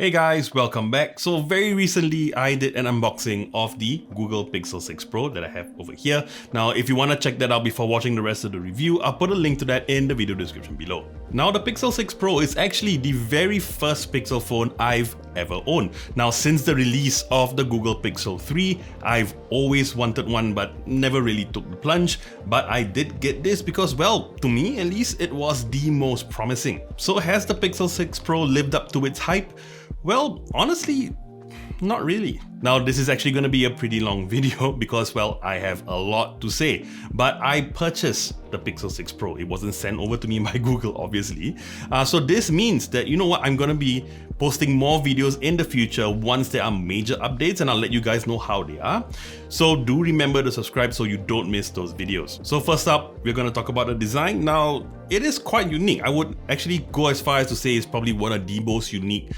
Hey guys, welcome back. So very recently I did an unboxing of the Google Pixel 6 Pro that I have over here. Now if you want to check that out before watching the rest of the review, I'll put a link to that in the video description below. Now the Pixel 6 Pro is actually the very first Pixel phone I've ever owned. Now since the release of the Google Pixel 3, I've always wanted one but never really took the plunge. But I did get this because, well, to me at least, it was the most promising. So has the Pixel 6 Pro lived up to its hype? Well, honestly, not really. Now this is actually going to be a pretty long video because, well, I have a lot to say. But I purchased the Pixel 6 Pro. It wasn't sent over to me by Google, obviously. So this means that, you know what, I'm going to be posting more videos in the future once there are major updates, and I'll let you guys know how they are. So do remember to subscribe so you don't miss those videos. So first up, we're going to talk about the design. Now, it is quite unique. I would actually go as far as to say it's probably one of the most unique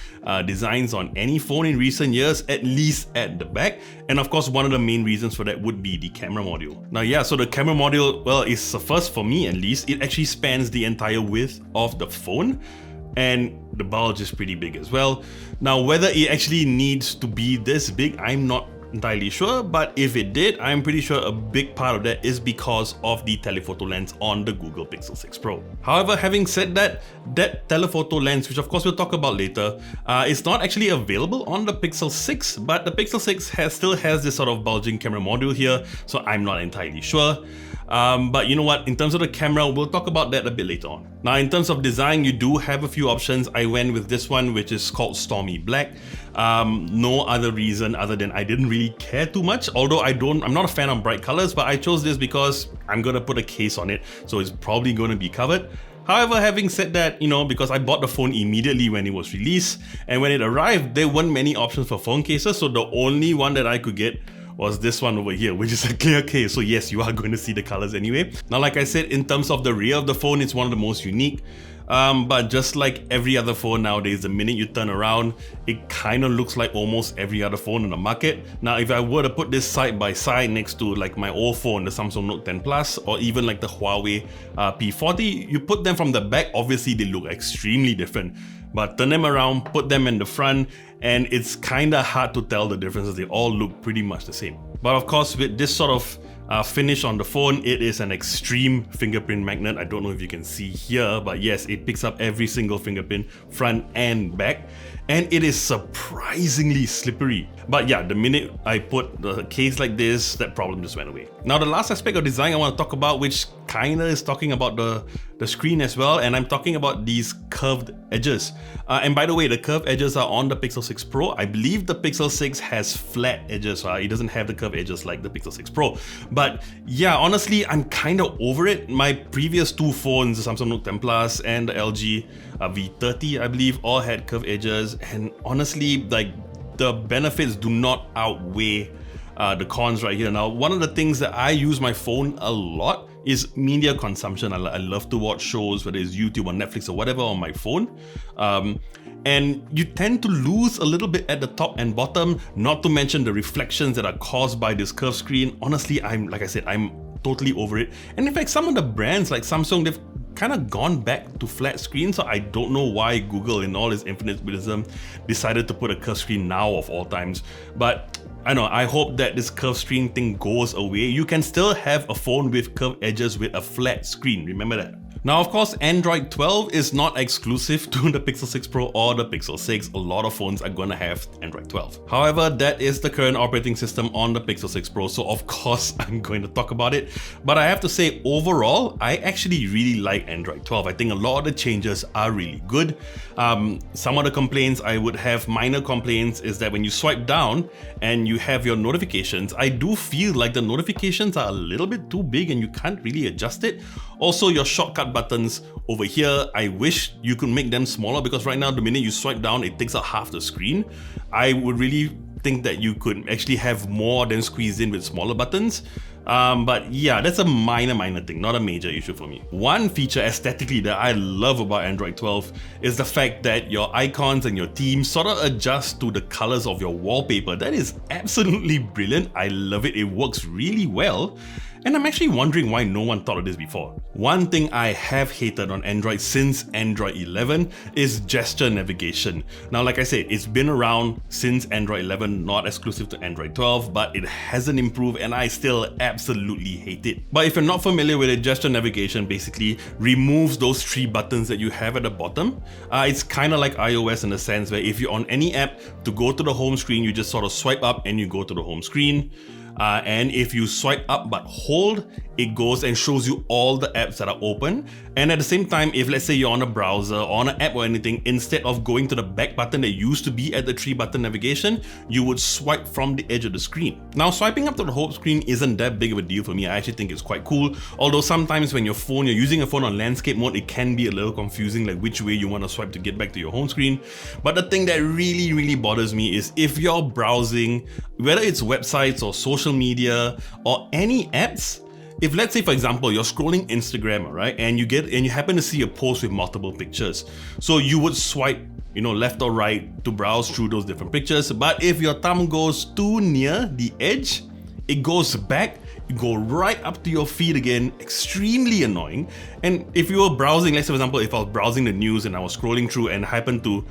designs on any phone in recent years, at least at the back. And of course, one of the main reasons for that would be the camera module. Now, yeah, so the camera module, well, is a first for me at least. It actually spans the entire width of the phone, and the bulge is pretty big as well. Now, whether it actually needs to be this big, I'm not entirely sure, but if it did, I'm pretty sure a big part of that is because of the telephoto lens on the Google Pixel 6 Pro. However, having said that, that telephoto lens, which of course we'll talk about later, is not actually available on the Pixel 6, but the Pixel 6 still has this sort of bulging camera module here, so I'm not entirely sure. But you know what, in terms of the camera, we'll talk about that a bit later on. Now, in terms of design, you do have a few options. I went with this one, which is called Stormy Black. No other reason other than I didn't really care too much, although I'm not a fan of bright colors, but I chose this because I'm gonna put a case on it, so it's probably gonna be covered. However, having said that, you know, because I bought the phone immediately when it was released, and when it arrived, there weren't many options for phone cases, so the only one that I could get was this one over here, which is a clear case. So yes, you are going to see the colors anyway. Now, like I said, in terms of the rear of the phone, it's one of the most unique. But just like every other phone nowadays, the minute you turn around, it kind of looks like almost every other phone in the market. Now, if I were to put this side by side next to like my old phone, the Samsung Note 10 Plus, or even like the Huawei P40, you put them from the back, obviously they look extremely different. But turn them around, put them in the front, and it's kind of hard to tell the differences. They all look pretty much the same. But of course, with this sort of finish on the phone, it is an extreme fingerprint magnet. I don't know if you can see here, but yes, it picks up every single fingerprint, front and back. And it is surprisingly slippery. But yeah, the minute I put the case like this, that problem just went away. Now, the last aspect of design I want to talk about, which kinda is talking about the screen as well, and I'm talking about these curved edges. And by the way, the curved edges are on the Pixel 6 Pro. I believe the Pixel 6 has flat edges, right? It doesn't have the curved edges like the Pixel 6 Pro. But yeah, honestly, I'm kind of over it. My previous two phones, the Samsung Note 10 Plus and the LG V30, I believe, all had curved edges. And honestly, like, the benefits do not outweigh the cons right here. Now, one of the things that I use my phone a lot is media consumption. I love to watch shows, whether it's YouTube or Netflix or whatever, on my phone. And you tend to lose a little bit at the top and bottom, not to mention the reflections that are caused by this curved screen. Honestly, like I said, I'm totally over it. And in fact, some of the brands like Samsung, they've kind of gone back to flat screens, so I don't know why Google, in all its infinite wisdom, decided to put a curved screen now of all times. But I know, I hope that this curved screen thing goes away. You can still have a phone with curved edges with a flat screen, remember that. Now, of course, Android 12 is not exclusive to the Pixel 6 Pro or the Pixel 6. A lot of phones are gonna have Android 12. However, that is the current operating system on the Pixel 6 Pro, so of course I'm going to talk about it. But I have to say, overall, I actually really like Android 12. I think a lot of the changes are really good. Some of the complaints I would have, minor complaints, is that when you swipe down and you have your notifications, I do feel like the notifications are a little bit too big and you can't really adjust it. Also, your shortcut buttons over here, I wish you could make them smaller, because right now the minute you swipe down, it takes up half the screen. I would really think that you could actually have more than squeezed in with smaller buttons. But yeah, that's a minor thing, not a major issue for me. One feature aesthetically that I love about Android 12 is the fact that your icons and your themes sort of adjust to the colors of your wallpaper. That is absolutely brilliant. I love it. It works really well. And I'm actually wondering why no one thought of this before. One thing I have hated on Android since Android 11 is gesture navigation. Now, like I said, it's been around since Android 11, not exclusive to Android 12, but it hasn't improved and I still absolutely hate it. But if you're not familiar with it, gesture navigation basically removes those 3 buttons that you have at the bottom. It's kind of like iOS in the sense where if you're on any app, to go to the home screen, you just sort of swipe up and you go to the home screen. And if you swipe up but hold, it goes and shows you all the apps that are open. And at the same time, if let's say you're on a browser or on an app or anything, instead of going to the back button that used to be at the 3-button navigation, you would swipe from the edge of the screen. Now, swiping up to the home screen isn't that big of a deal for me. I actually think it's quite cool. Although sometimes when you're using a phone on landscape mode, it can be a little confusing, like which way you want to swipe to get back to your home screen. But the thing that really bothers me is if you're browsing, whether it's websites or social media or any apps, if let's say for example you're scrolling Instagram, right, and you happen to see a post with multiple pictures, so you would swipe left or right to browse through those different pictures. But if your thumb goes too near the edge, it goes back, you go right up to your feed again. Extremely annoying. And if you were browsing, let's say for example, if I was browsing the news and I was scrolling through and happened to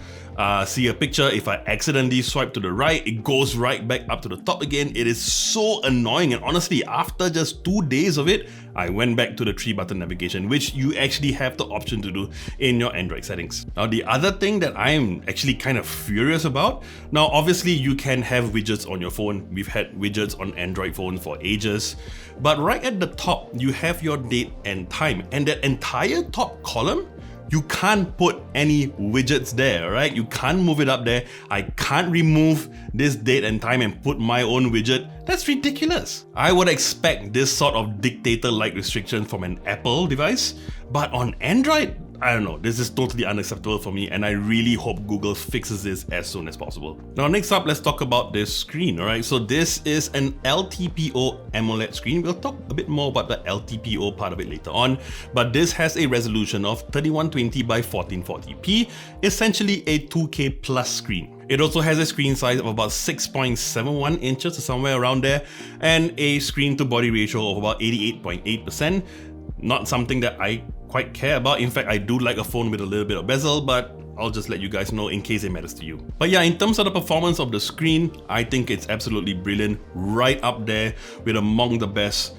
see a picture, if I accidentally swipe to the right, it goes right back up to the top again. It is so annoying, and honestly, after just 2 days of it, I went back to the 3-button navigation, which you actually have the option to do in your Android settings. Now, the other thing that I'm actually kind of furious about, now obviously you can have widgets on your phone. We've had widgets on Android phones for ages, but right at the top, you have your date and time, and that entire top column, you can't put any widgets there, right? You can't move it up there. I can't remove this date and time and put my own widget. That's ridiculous. I would expect this sort of dictator-like restriction from an Apple device, but on Android, I don't know, this is totally unacceptable for me, and I really hope Google fixes this as soon as possible. Now, next up, let's talk about this screen, alright? So this is an LTPO AMOLED screen. We'll talk a bit more about the LTPO part of it later on, but this has a resolution of 3120 by 1440p, essentially a 2K plus screen. It also has a screen size of about 6.71 inches or somewhere around there, and a screen to body ratio of about 88.8%. Not something that I quite care about. In fact, I do like a phone with a little bit of bezel, but I'll just let you guys know in case it matters to you. But yeah, in terms of the performance of the screen, I think it's absolutely brilliant, right up there with among the best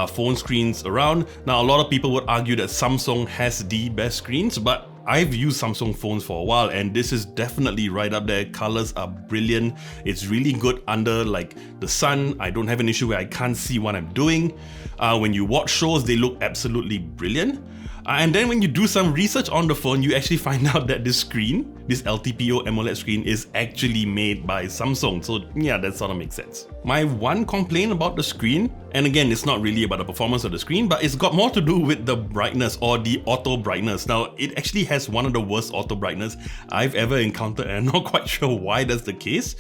phone screens around. Now, a lot of people would argue that Samsung has the best screens, but I've used Samsung phones for a while and this is definitely right up there. Colors are brilliant. It's really good under like the sun. I don't have an issue where I can't see what I'm doing. When you watch shows, they look absolutely brilliant. And then when you do some research on the phone, you actually find out that this screen, this LTPO AMOLED screen, is actually made by Samsung. So yeah, that sort of makes sense. My one complaint about the screen, and again, it's not really about the performance of the screen, but it's got more to do with the brightness or the auto brightness. Now, it actually has one of the worst auto brightness I've ever encountered, and I'm not quite sure why that's the case.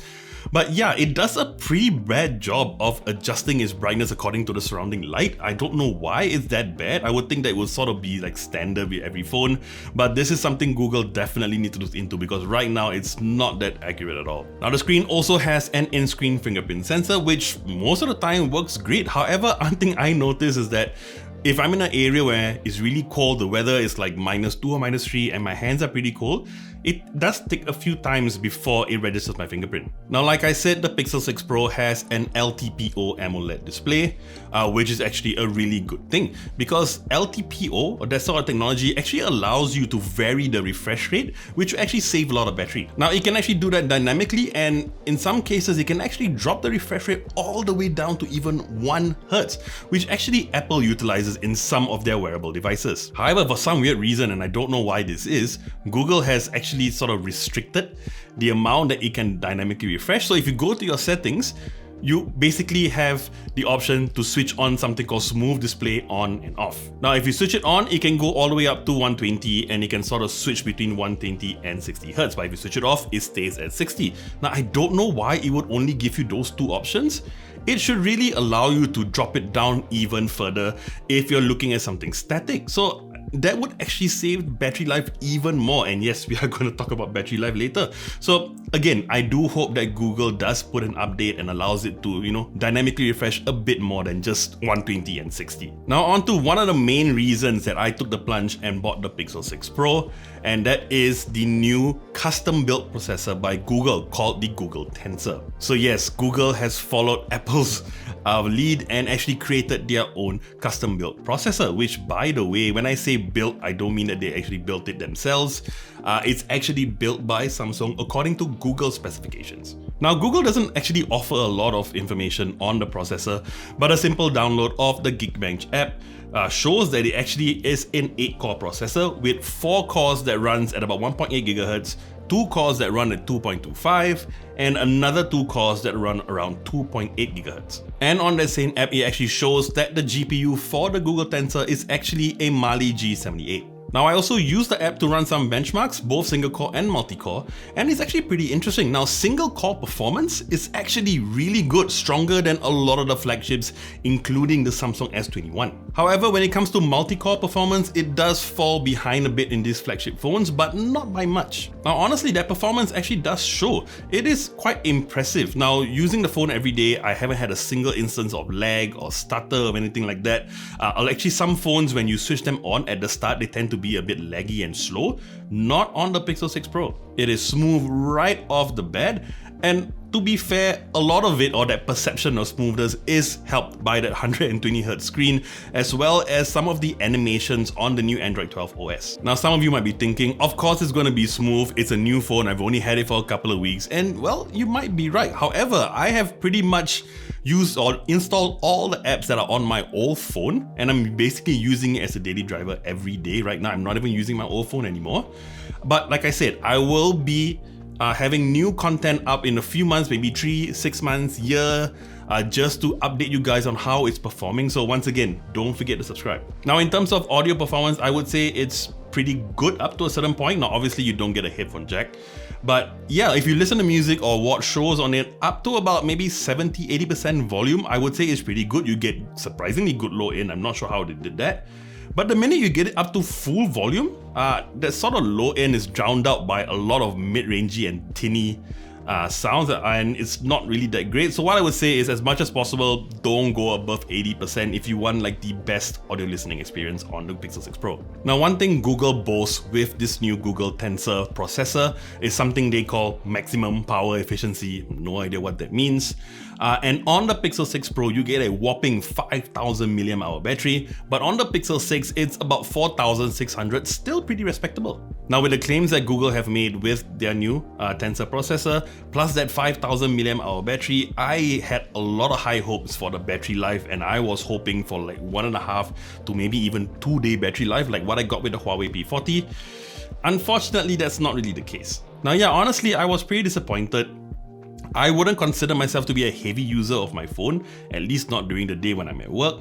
But yeah, it does a pretty bad job of adjusting its brightness according to the surrounding light. I don't know why it's that bad. I would think that it would sort of be like standard with every phone, but this is something Google definitely needs to look into because right now it's not that accurate at all. Now the screen also has an in-screen fingerprint sensor, which most of the time works great. However, one thing I noticed is that if I'm in an area where it's really cold, the weather is like -2 or -3 and my hands are pretty cold, it does take a few times before it registers my fingerprint. Now, like I said, the Pixel 6 Pro has an LTPO AMOLED display, which is actually a really good thing because LTPO, or that sort of technology, actually allows you to vary the refresh rate, which will actually save a lot of battery. Now, it can actually do that dynamically, and in some cases, it can actually drop the refresh rate all the way down to even 1 Hz, which actually Apple utilizes in some of their wearable devices. However, for some weird reason, and I don't know why this is, Google has actually sort of restricted the amount that it can dynamically refresh. So if you go to your settings, you basically have the option to switch on something called smooth display on and off. Now, if you switch it on, it can go all the way up to 120 and it can sort of switch between 120 and 60 Hz. But if you switch it off, it stays at 60. Now, I don't know why it would only give you those 2 options. It should really allow you to drop it down even further if you're looking at something static. So that would actually save battery life even more. And yes, we are going to talk about battery life later. So again, I do hope that Google does put an update and allows it to, dynamically refresh a bit more than just 120 and 60. Now on to one of the main reasons that I took the plunge and bought the Pixel 6 Pro, and that is the new custom-built processor by Google called the Google Tensor. So yes, Google has followed Apple's lead and actually created their own custom-built processor, which, by the way, when I say built, I don't mean that they actually built it themselves. It's actually built by Samsung according to Google specifications. Now, Google doesn't actually offer a lot of information on the processor, but a simple download of the Geekbench app shows that it actually is an 8-core processor with 4 cores that runs at about 1.8 GHz, 2 cores that run at 2.25, and another 2 cores that run around 2.8 GHz. And on that same app, it actually shows that the GPU for the Google Tensor is actually a Mali G78. Now, I also used the app to run some benchmarks, both single-core and multi-core, and it's actually pretty interesting. Now, single-core performance is actually really good, stronger than a lot of the flagships, including the Samsung S21. However, when it comes to multi-core performance, it does fall behind a bit in these flagship phones, but not by much. Now, honestly, that performance actually does show. It is quite impressive. Now, using the phone every day, I haven't had a single instance of lag or stutter or anything like that. Actually, some phones, when you switch them on at the start, they tend to be a bit laggy and slow. Not on the Pixel 6 Pro. It is smooth right off the bat, and to be fair, a lot of it, or that perception of smoothness, is helped by that 120Hz screen, as well as some of the animations on the new Android 12 OS. Now, some of you might be thinking, of course it's going to be smooth, it's a new phone, I've only had it for a couple of weeks, and well, you might be right. However, I have pretty much used or installed all the apps that are on my old phone, and I'm basically using it as a daily driver every day. Right now, I'm not even using my old phone anymore. But like I said, I will be having new content up in a few months, maybe 3, 6 months, year, just to update you guys on how it's performing. So once again, don't forget to subscribe. Now, in terms of audio performance, I would say it's pretty good up to a certain point. Now, obviously you don't get a headphone jack, but yeah, if you listen to music or watch shows on it, up to about maybe 70-80% volume, I would say it's pretty good. You get surprisingly good low end. I'm not sure how they did that. But the minute you get it up to full volume, that sort of low end is drowned out by a lot of mid-rangey and tinny sounds, and it's not really that great. So what I would say is, as much as possible, don't go above 80% if you want like the best audio listening experience on the Pixel 6 Pro. Now, one thing Google boasts with this new Google Tensor processor is something they call maximum power efficiency. No idea what that means. And on the Pixel 6 Pro, you get a whopping 5,000 mAh battery, but on the Pixel 6, it's about 4,600, still pretty respectable. Now, with the claims that Google have made with their new Tensor processor, plus that 5,000 mAh battery, I had a lot of high hopes for the battery life, and I was hoping for like 1.5 to maybe even 2-day battery life, like what I got with the Huawei P40. Unfortunately, that's not really the case. Now, yeah, honestly, I was pretty disappointed. I wouldn't consider myself to be a heavy user of my phone, at least not during the day when I'm at work.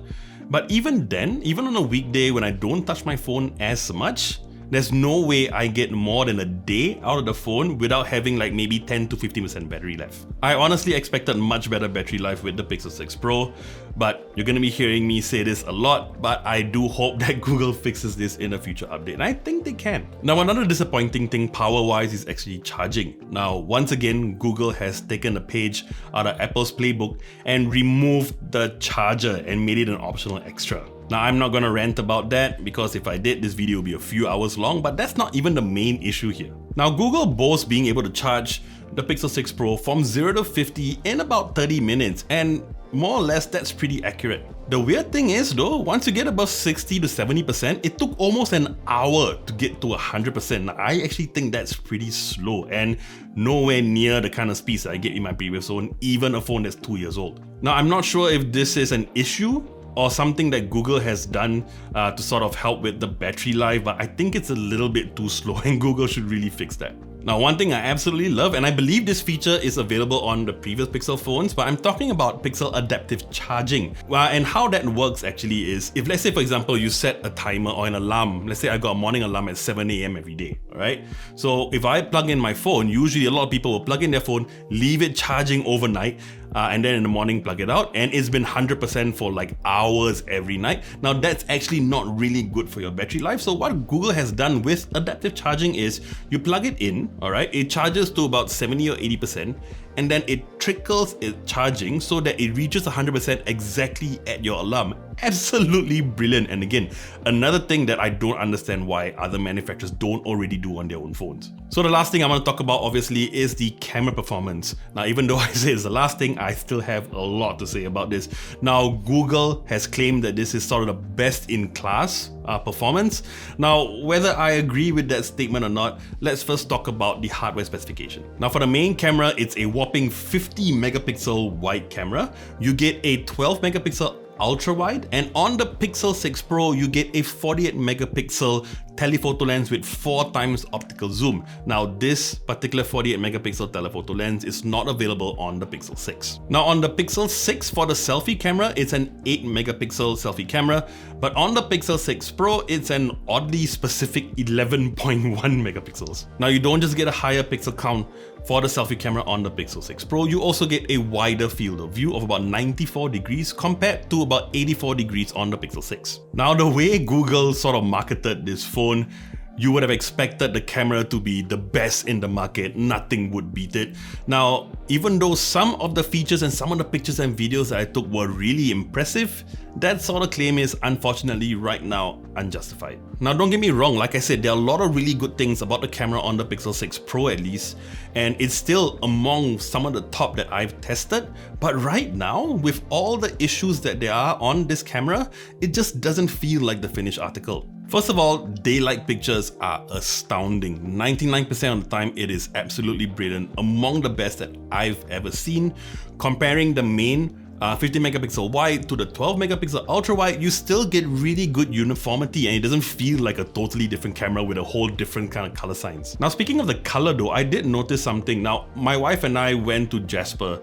But even then, even on a weekday when I don't touch my phone as much, there's no way I get more than a day out of the phone without having like maybe 10 to 15% battery left. I honestly expected much better battery life with the Pixel 6 Pro, but you're gonna be hearing me say this a lot, but I do hope that Google fixes this in a future update, and I think they can. Now, another disappointing thing power-wise is actually charging. Now, once again, Google has taken a page out of Apple's playbook and removed the charger and made it an optional extra. Now, I'm not gonna rant about that because if I did, this video would be a few hours long, but that's not even the main issue here. Now, Google boasts being able to charge the Pixel 6 Pro from 0 to 50 in about 30 minutes, and more or less that's pretty accurate. The weird thing is though, once you get above 60 to 70%, it took almost an hour to get to 100%. Now, I actually think that's pretty slow and nowhere near the kind of speeds that I get in my previous phone, even a phone that's 2 years old. Now, I'm not sure if this is an issue or something that Google has done to sort of help with the battery life, but I think it's a little bit too slow and Google should really fix that. Now, one thing I absolutely love, and I believe this feature is available on the previous Pixel phones, but I'm talking about Pixel Adaptive Charging. And how that works actually is, if let's say for example you set a timer or an alarm, let's say I got a morning alarm at 7 AM every day, all right? So if I plug in my phone, usually a lot of people will plug in their phone, leave it charging overnight, and then in the morning plug it out, and it's been 100% for like hours every night. Now that's actually not really good for your battery life. So what Google has done with adaptive charging is you plug it in, all right, it charges to about 70 or 80%, and then it trickles it charging so that it reaches 100% exactly at your alarm. Absolutely brilliant. And again, another thing that I don't understand why other manufacturers don't already do on their own phones. So the last thing I want to talk about obviously is the camera performance. Now, even though I say it's the last thing, I still have a lot to say about this. Now, Google has claimed that this is sort of the best in class performance. Now, whether I agree with that statement or not, let's first talk about the hardware specification. Now, for the main camera, it's a whopping 50 megapixel wide camera. You get a 12 megapixel ultra wide, and on the Pixel 6 Pro you get a 48 megapixel telephoto lens with 4 times optical zoom. Now this particular 48 megapixel telephoto lens is not available on the Pixel 6. Now on the Pixel 6 for the selfie camera, it's an 8 megapixel selfie camera, but on the Pixel 6 Pro it's an oddly specific 11.1 megapixels. Now you don't just get a higher pixel count for the selfie camera on the Pixel 6 Pro, you also get a wider field of view of about 94 degrees compared to about 84 degrees on the Pixel 6. Now the way Google sort of marketed this phone, you would have expected the camera to be the best in the market, nothing would beat it. Now, even though some of the features and some of the pictures and videos that I took were really impressive, that sort of claim is unfortunately right now unjustified. Now don't get me wrong, like I said, there are a lot of really good things about the camera on the Pixel 6 Pro at least, and it's still among some of the top that I've tested, but right now, with all the issues that there are on this camera, it just doesn't feel like the finished article. First of all, daylight pictures are astounding. 99% of the time, it is absolutely brilliant, among the best that I've ever seen. Comparing the main 50 megapixel wide to the 12 megapixel ultra wide, you still get really good uniformity and it doesn't feel like a totally different camera with a whole different kind of color science. Now speaking of the color though, I did notice something. Now my wife and I went to Jasper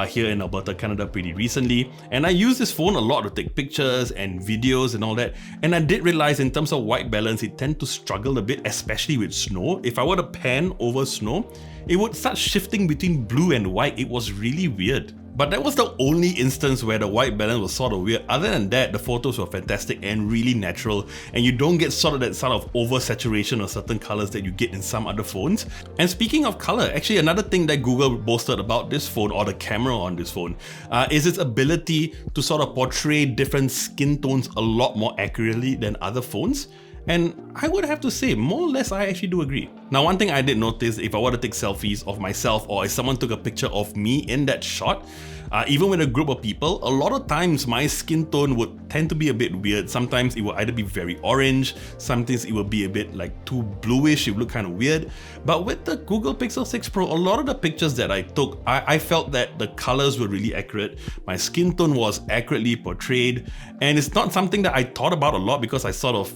here in Alberta, Canada pretty recently, and I use this phone a lot to take pictures and videos and all that, and I did realize in terms of white balance it tends to struggle a bit, especially with snow. If I were to pan over snow, it would start shifting between blue and white. It was really weird. But that was the only instance where the white balance was sort of weird. Other than that, the photos were fantastic and really natural, and you don't get sort of that sort of oversaturation of certain colors that you get in some other phones. And speaking of color, actually another thing that Google boasted about this phone, or the camera on this phone, is its ability to sort of portray different skin tones a lot more accurately than other phones. And I would have to say, more or less, I actually do agree. Now, one thing I did notice, if I were to take selfies of myself or if someone took a picture of me in that shot, even with a group of people, a lot of times my skin tone would tend to be a bit weird. Sometimes it will either be very orange, sometimes it will be a bit like too bluish, it would look kind of weird. But with the Google Pixel 6 Pro, a lot of the pictures that I took, I felt that the colors were really accurate, my skin tone was accurately portrayed, and it's not something that I thought about a lot because I sort of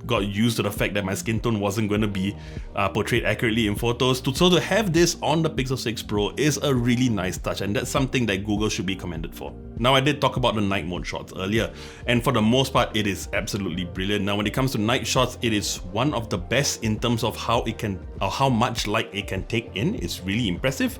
got used to the fact that my skin tone wasn't going to be portrayed accurately in photos. So to have this on the Pixel 6 Pro is a really nice touch, and that's something that Google should be commended for. Now, I did talk about the night mode shots earlier, and for the most part it is absolutely brilliant. Now when it comes to night shots, it is one of the best in terms of how it can, or how much light it can take in. It's really impressive.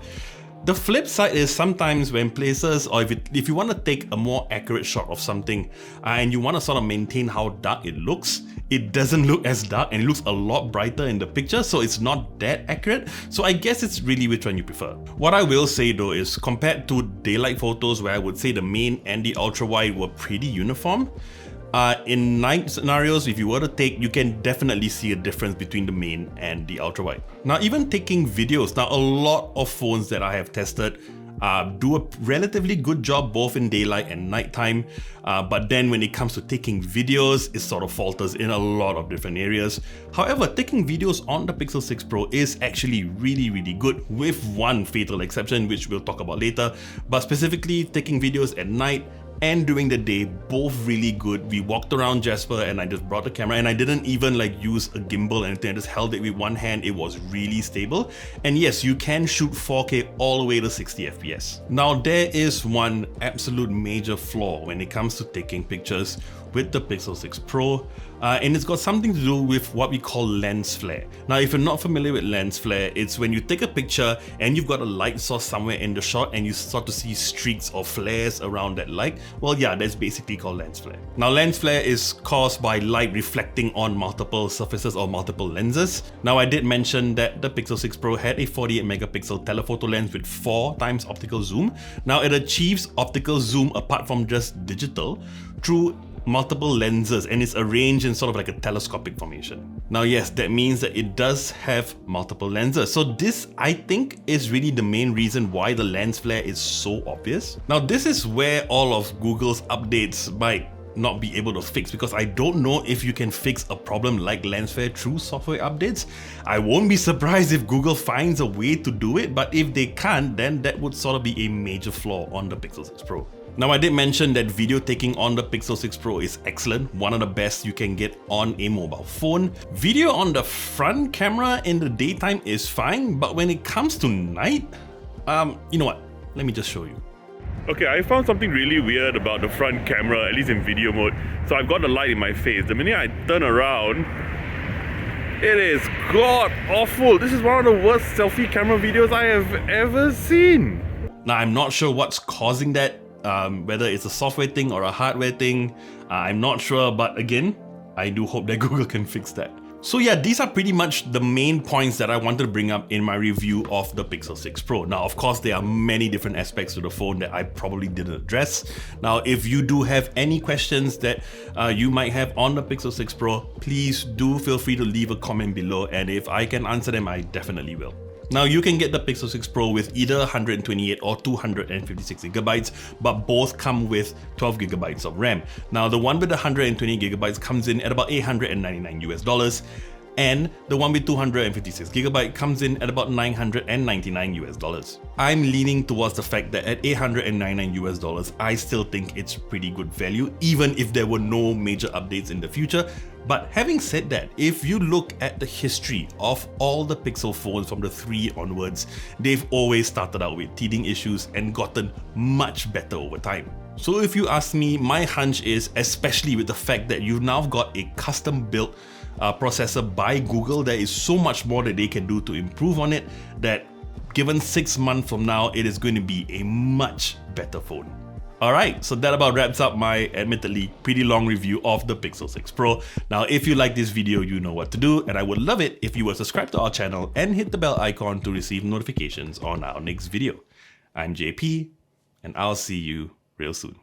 The flip side is sometimes when places, or if you want to take a more accurate shot of something and you want to sort of maintain how dark it looks, it doesn't look as dark and it looks a lot brighter in the picture, so it's not that accurate. So I guess it's really which one you prefer. What I will say though is, compared to daylight photos where I would say the main and the ultra wide were pretty uniform, in night scenarios, if you were to take, you can definitely see a difference between the main and the ultra wide. Now, even taking videos, now a lot of phones that I have tested do a relatively good job both in daylight and nighttime, but then when it comes to taking videos, it sort of falters in a lot of different areas. However, taking videos on the Pixel 6 Pro is actually really good, with one fatal exception which we'll talk about later. But specifically, taking videos at night and during the day, both really good. We walked around Jasper and I just brought the camera, and I didn't even like use a gimbal or anything. I just held it with one hand. It was really stable. And yes, you can shoot 4K all the way to 60 FPS. Now, there is one absolute major flaw when it comes to taking pictures with the Pixel 6 Pro, and it's got something to do with what we call lens flare. Now, if you're not familiar with lens flare, it's when you take a picture and you've got a light source somewhere in the shot and you start to see streaks or flares around that light. Well, yeah, that's basically called lens flare. Now, lens flare is caused by light reflecting on multiple surfaces or multiple lenses. Now, I did mention that the Pixel 6 Pro had a 48 megapixel telephoto lens with 4x optical zoom. Now, it achieves optical zoom apart from just digital through multiple lenses, and it's arranged in sort of like a telescopic formation. Now, yes, that means that it does have multiple lenses. So this, I think, is really the main reason why the lens flare is so obvious. Now, this is where all of Google's updates might not be able to fix, because I don't know if you can fix a problem like lens flare through software updates. I won't be surprised if Google finds a way to do it, but if they can't, then that would sort of be a major flaw on the Pixel 6 Pro. Now, I did mention that video taking on the Pixel 6 Pro is excellent, one of the best you can get on a mobile phone. Video on the front camera in the daytime is fine, but when it comes to night, you know what? Let me just show you. Okay, I found something really weird about the front camera, at least in video mode. So I've got the light in my face. The minute I turn around, it is god-awful. This is one of the worst selfie camera videos I have ever seen. Now, I'm not sure what's causing that. Whether it's a software thing or a hardware thing, I'm not sure, but again, I do hope that Google can fix that. So yeah, these are pretty much the main points that I wanted to bring up in my review of the Pixel 6 Pro. Now, of course, there are many different aspects to the phone that I probably didn't address. Now, if you do have any questions that you might have on the Pixel 6 Pro, please do feel free to leave a comment below, and if I can answer them, I definitely will. Now, you can get the Pixel 6 Pro with either 128 or 256 gigabytes, but both come with 12 gigabytes of RAM. Now, the one with the 128 gigabytes comes in at about $899 US, and the one with 256 gigabyte comes in at about $999 US. I'm leaning towards the fact that at $899 US, I still think it's pretty good value, even if there were no major updates in the future. But having said that, if you look at the history of all the Pixel phones from the 3 onwards, they've always started out with teething issues and gotten much better over time. So if you ask me, my hunch is, especially with the fact that you've now got a custom built processor by Google, there is so much more that they can do to improve on it, that given 6 months from now, it is going to be a much better phone. Alright, so that about wraps up my admittedly pretty long review of the Pixel 6 Pro. Now, if you like this video, you know what to do, and I would love it if you were subscribed to our channel and hit the bell icon to receive notifications on our next video. I'm JP, and I'll see you real soon.